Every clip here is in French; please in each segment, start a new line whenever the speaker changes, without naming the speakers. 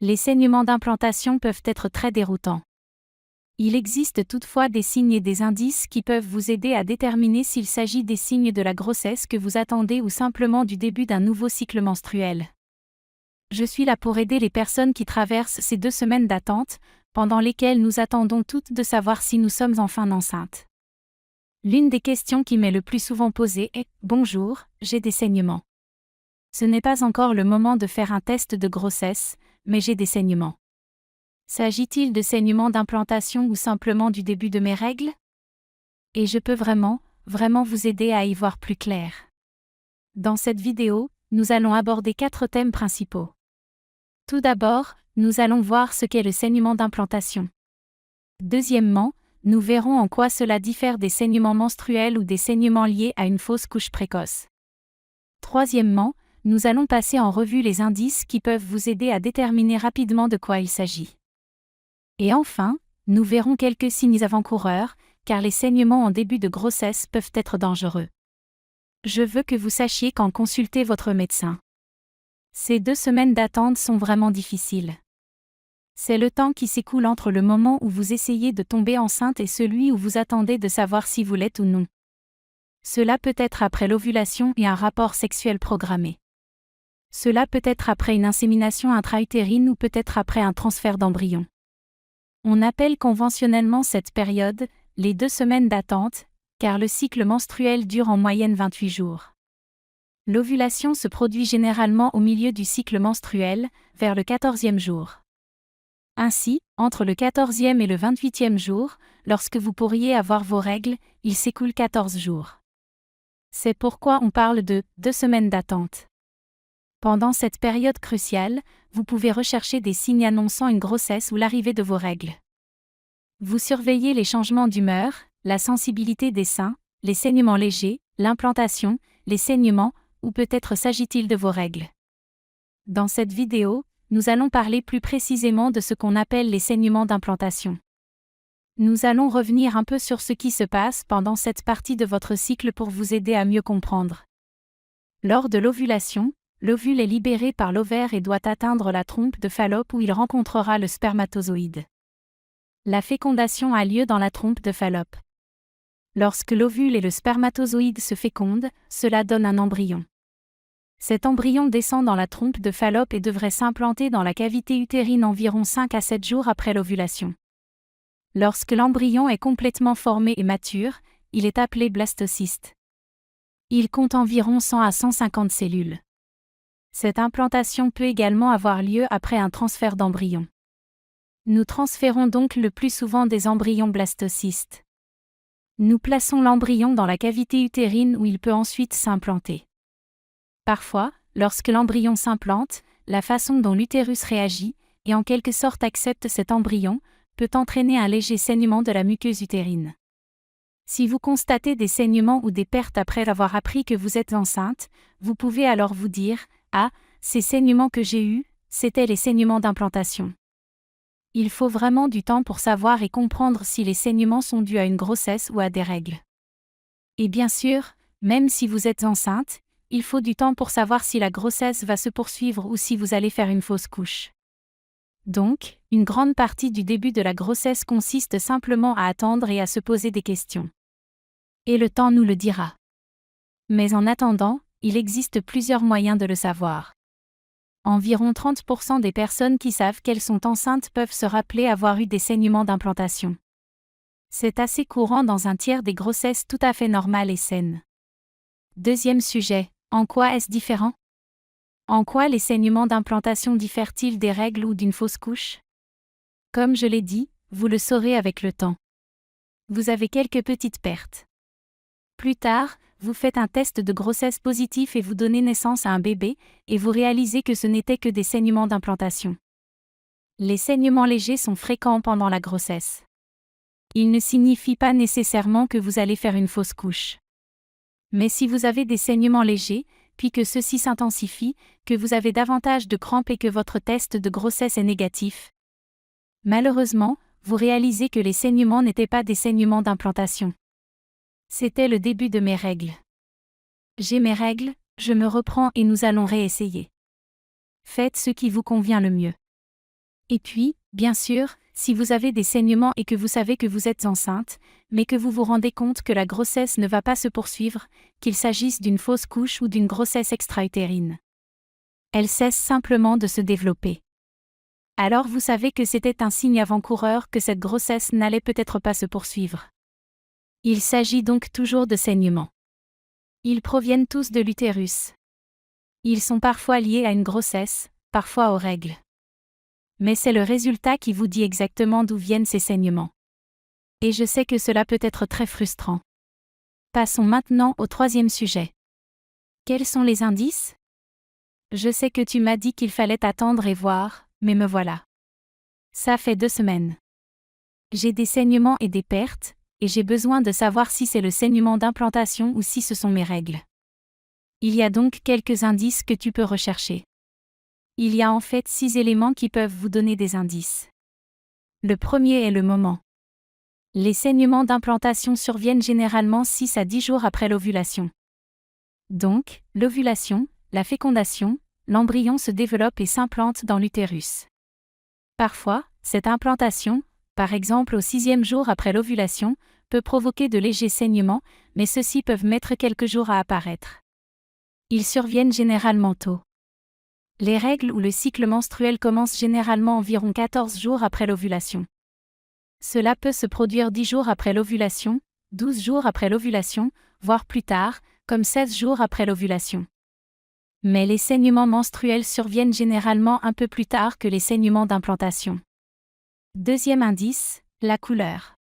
Les saignements d'implantation peuvent être très déroutants. Il existe toutefois des signes et des indices qui peuvent vous aider à déterminer s'il s'agit des signes de la grossesse que vous attendez ou simplement du début d'un nouveau cycle menstruel. Je suis là pour aider les personnes qui traversent ces 2 semaines d'attente, pendant lesquelles nous attendons toutes de savoir si nous sommes enfin enceintes. L'une des questions qui m'est le plus souvent posée est « Bonjour, j'ai des saignements. Ce n'est pas encore le moment de faire un test de grossesse, mais j'ai des saignements. S'agit-il de saignements d'implantation ou simplement du début de mes règles ? Et je peux vraiment vous aider à y voir plus clair. Dans cette vidéo, nous allons aborder 4 thèmes principaux. Tout d'abord, nous allons voir ce qu'est le saignement d'implantation. Deuxièmement, nous verrons en quoi cela diffère des saignements menstruels ou des saignements liés à une fausse couche précoce. Troisièmement, nous allons passer en revue les indices qui peuvent vous aider à déterminer rapidement de quoi il s'agit. Et enfin, nous verrons quelques signes avant-coureurs, car les saignements en début de grossesse peuvent être dangereux. Je veux que vous sachiez quand consulter votre médecin. Ces 2 semaines d'attente sont vraiment difficiles. C'est le temps qui s'écoule entre le moment où vous essayez de tomber enceinte et celui où vous attendez de savoir si vous l'êtes ou non. Cela peut être après l'ovulation et un rapport sexuel programmé. Cela peut être après une insémination intra-utérine ou peut-être après un transfert d'embryon. On appelle conventionnellement cette période les 2 semaines d'attente, car le cycle menstruel dure en moyenne 28 jours. L'ovulation se produit généralement au milieu du cycle menstruel, vers le 14e jour. Ainsi, entre le 14e et le 28e jour, lorsque vous pourriez avoir vos règles, il s'écoule 14 jours. C'est pourquoi on parle de 2 semaines d'attente. Pendant cette période cruciale, vous pouvez rechercher des signes annonçant une grossesse ou l'arrivée de vos règles. Vous surveillez les changements d'humeur, la sensibilité des seins, les saignements légers, l'implantation, les saignements, ou peut-être s'agit-il de vos règles. Dans cette vidéo, nous allons parler plus précisément de ce qu'on appelle les saignements d'implantation. Nous allons revenir un peu sur ce qui se passe pendant cette partie de votre cycle pour vous aider à mieux comprendre. Lors de l'ovulation, l'ovule est libéré par l'ovaire et doit atteindre la trompe de Fallope où il rencontrera le spermatozoïde. La fécondation a lieu dans la trompe de Fallope. Lorsque l'ovule et le spermatozoïde se fécondent, cela donne un embryon. Cet embryon descend dans la trompe de Fallope et devrait s'implanter dans la cavité utérine environ 5 à 7 jours après l'ovulation. Lorsque l'embryon est complètement formé et mature, il est appelé blastocyste. Il compte environ 100 à 150 cellules. Cette implantation peut également avoir lieu après un transfert d'embryon. Nous transférons donc le plus souvent des embryons blastocystes. Nous plaçons l'embryon dans la cavité utérine où il peut ensuite s'implanter. Parfois, lorsque l'embryon s'implante, la façon dont l'utérus réagit, et en quelque sorte accepte cet embryon, peut entraîner un léger saignement de la muqueuse utérine. Si vous constatez des saignements ou des pertes après avoir appris que vous êtes enceinte, vous pouvez alors vous dire « Ah, ces saignements que j'ai eus, c'étaient les saignements d'implantation ». Il faut vraiment du temps pour savoir et comprendre si les saignements sont dus à une grossesse ou à des règles. Et bien sûr, même si vous êtes enceinte, il faut du temps pour savoir si la grossesse va se poursuivre ou si vous allez faire une fausse couche. Donc, une grande partie du début de la grossesse consiste simplement à attendre et à se poser des questions. Et le temps nous le dira. Mais en attendant, il existe plusieurs moyens de le savoir. Environ 30% des personnes qui savent qu'elles sont enceintes peuvent se rappeler avoir eu des saignements d'implantation. C'est assez courant dans un tiers des grossesses tout à fait normales et saines. Deuxième sujet, en quoi est-ce différent ? En quoi les saignements d'implantation diffèrent-ils des règles ou d'une fausse couche ? Comme je l'ai dit, vous le saurez avec le temps. Vous avez quelques petites pertes. Plus tard, vous faites un test de grossesse positif et vous donnez naissance à un bébé, et vous réalisez que ce n'était que des saignements d'implantation. Les saignements légers sont fréquents pendant la grossesse. Ils ne signifient pas nécessairement que vous allez faire une fausse couche. Mais si vous avez des saignements légers, puis que ceux-ci s'intensifient, que vous avez davantage de crampes et que votre test de grossesse est négatif, malheureusement, vous réalisez que les saignements n'étaient pas des saignements d'implantation. C'était le début de mes règles. J'ai mes règles, je me reprends et nous allons réessayer. Faites ce qui vous convient le mieux. Et puis, bien sûr, si vous avez des saignements et que vous savez que vous êtes enceinte, mais que vous vous rendez compte que la grossesse ne va pas se poursuivre, qu'il s'agisse d'une fausse couche ou d'une grossesse extra-utérine. Elle cesse simplement de se développer. Alors vous savez que c'était un signe avant-coureur que cette grossesse n'allait peut-être pas se poursuivre. Il s'agit donc toujours de saignements. Ils proviennent tous de l'utérus. Ils sont parfois liés à une grossesse, parfois aux règles. Mais c'est le résultat qui vous dit exactement d'où viennent ces saignements. Et je sais que cela peut être très frustrant. Passons maintenant au troisième sujet. Quels sont les indices ? Je sais que tu m'as dit qu'il fallait attendre et voir, mais me voilà. Ça fait 2 semaines. J'ai des saignements et des pertes, et j'ai besoin de savoir si c'est le saignement d'implantation ou si ce sont mes règles. Il y a donc quelques indices que tu peux rechercher. Il y a en fait 6 éléments qui peuvent vous donner des indices. Le premier est le moment. Les saignements d'implantation surviennent généralement 6 à 10 jours après l'ovulation. Donc, l'ovulation, la fécondation, l'embryon se développe et s'implante dans l'utérus. Parfois, cette implantation, par exemple au 6e jour après l'ovulation, peut provoquer de légers saignements, mais ceux-ci peuvent mettre quelques jours à apparaître. Ils surviennent généralement tôt. Les règles ou le cycle menstruel commencent généralement environ 14 jours après l'ovulation. Cela peut se produire 10 jours après l'ovulation, 12 jours après l'ovulation, voire plus tard, comme 16 jours après l'ovulation. Mais les saignements menstruels surviennent généralement un peu plus tard que les saignements d'implantation. Deuxième indice, la couleur.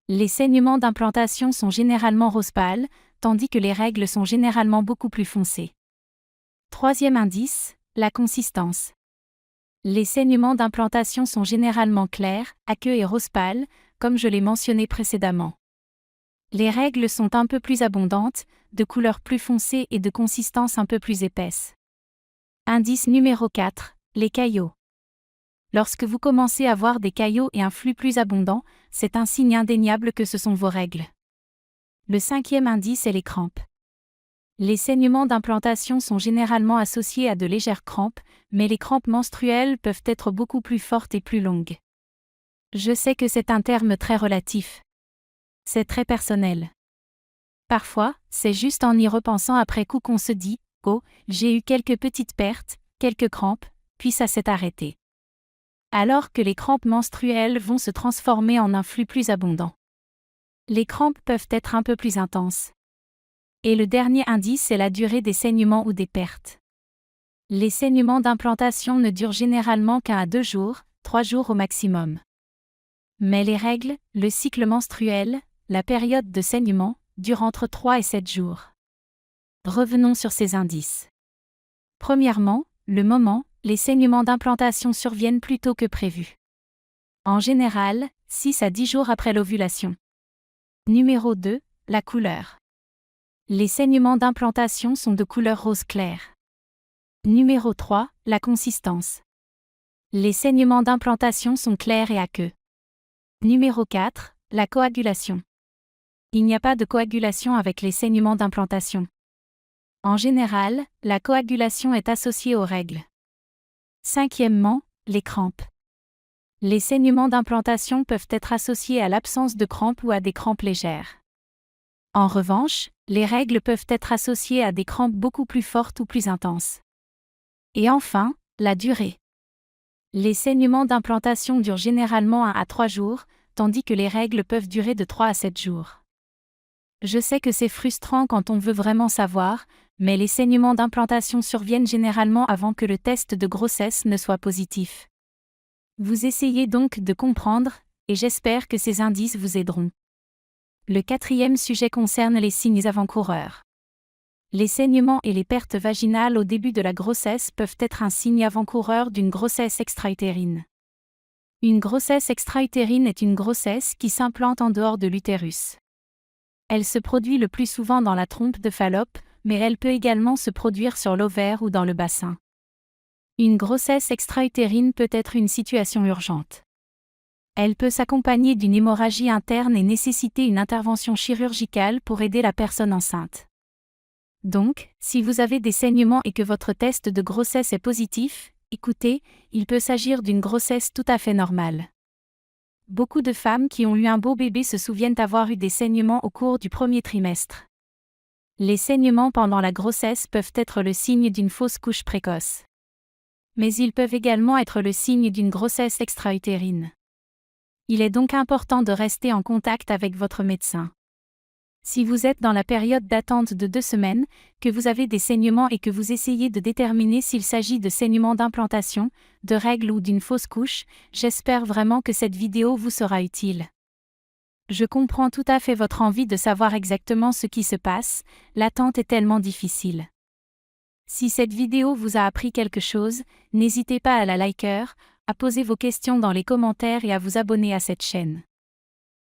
Les saignements d'implantation sont généralement rose pâle, tandis que les règles sont généralement beaucoup plus foncées. Troisième indice, la consistance. Les saignements d'implantation sont généralement clairs, aqueux et rose pâle, comme je l'ai mentionné précédemment. Les règles sont un peu plus abondantes, de couleur plus foncée et de consistance un peu plus épaisse. Indice numéro 4, les caillots. Lorsque vous commencez à voir des caillots et un flux plus abondant, c'est un signe indéniable que ce sont vos règles. Le cinquième indice est les crampes. Les saignements d'implantation sont généralement associés à de légères crampes, mais les crampes menstruelles peuvent être beaucoup plus fortes et plus longues. Je sais que c'est un terme très relatif. C'est très personnel. Parfois, c'est juste en y repensant après coup qu'on se dit « Oh, j'ai eu quelques petites pertes, quelques crampes, puis ça s'est arrêté. » Alors que les crampes menstruelles vont se transformer en un flux plus abondant. Les crampes peuvent être un peu plus intenses. Et le dernier indice est la durée des saignements ou des pertes. Les saignements d'implantation ne durent généralement qu'1 à 2 jours, 3 jours au maximum. Mais les règles, le cycle menstruel, la période de saignement, durent entre 3 et 7 jours. Revenons sur ces indices. Premièrement, le moment, les saignements d'implantation surviennent plus tôt que prévu. En général, 6 à 10 jours après l'ovulation. Numéro 2, la couleur. Les saignements d'implantation sont de couleur rose clair. Numéro 3, la consistance. Les saignements d'implantation sont clairs et aqueux. Numéro 4, la coagulation. Il n'y a pas de coagulation avec les saignements d'implantation. En général, la coagulation est associée aux règles. Cinquièmement, les crampes. Les saignements d'implantation peuvent être associés à l'absence de crampes ou à des crampes légères. En revanche, les règles peuvent être associées à des crampes beaucoup plus fortes ou plus intenses. Et enfin, la durée. Les saignements d'implantation durent généralement 1 à 3 jours, tandis que les règles peuvent durer de 3 à 7 jours. Je sais que c'est frustrant quand on veut vraiment savoir, mais les saignements d'implantation surviennent généralement avant que le test de grossesse ne soit positif. Vous essayez donc de comprendre, et j'espère que ces indices vous aideront. Le quatrième sujet concerne les signes avant-coureurs. Les saignements et les pertes vaginales au début de la grossesse peuvent être un signe avant-coureur d'une grossesse extra-utérine. Une grossesse extra-utérine est une grossesse qui s'implante en dehors de l'utérus. Elle se produit le plus souvent dans la trompe de Fallope, mais elle peut également se produire sur l'ovaire ou dans le bassin. Une grossesse extra-utérine peut être une situation urgente. Elle peut s'accompagner d'une hémorragie interne et nécessiter une intervention chirurgicale pour aider la personne enceinte. Donc, si vous avez des saignements et que votre test de grossesse est positif, Écoutez, il peut s'agir d'une grossesse tout à fait normale. Beaucoup de femmes qui ont eu un beau bébé se souviennent avoir eu des saignements au cours du premier trimestre. Les saignements pendant la grossesse peuvent être le signe d'une fausse couche précoce. Mais ils peuvent également être le signe d'une grossesse extra-utérine. Il est donc important de rester en contact avec votre médecin. Si vous êtes dans la période d'attente de 2 semaines, que vous avez des saignements et que vous essayez de déterminer s'il s'agit de saignements d'implantation, de règles ou d'une fausse couche, j'espère vraiment que cette vidéo vous sera utile. Je comprends tout à fait votre envie de savoir exactement ce qui se passe, l'attente est tellement difficile. Si cette vidéo vous a appris quelque chose, n'hésitez pas à la liker, à poser vos questions dans les commentaires et à vous abonner à cette chaîne.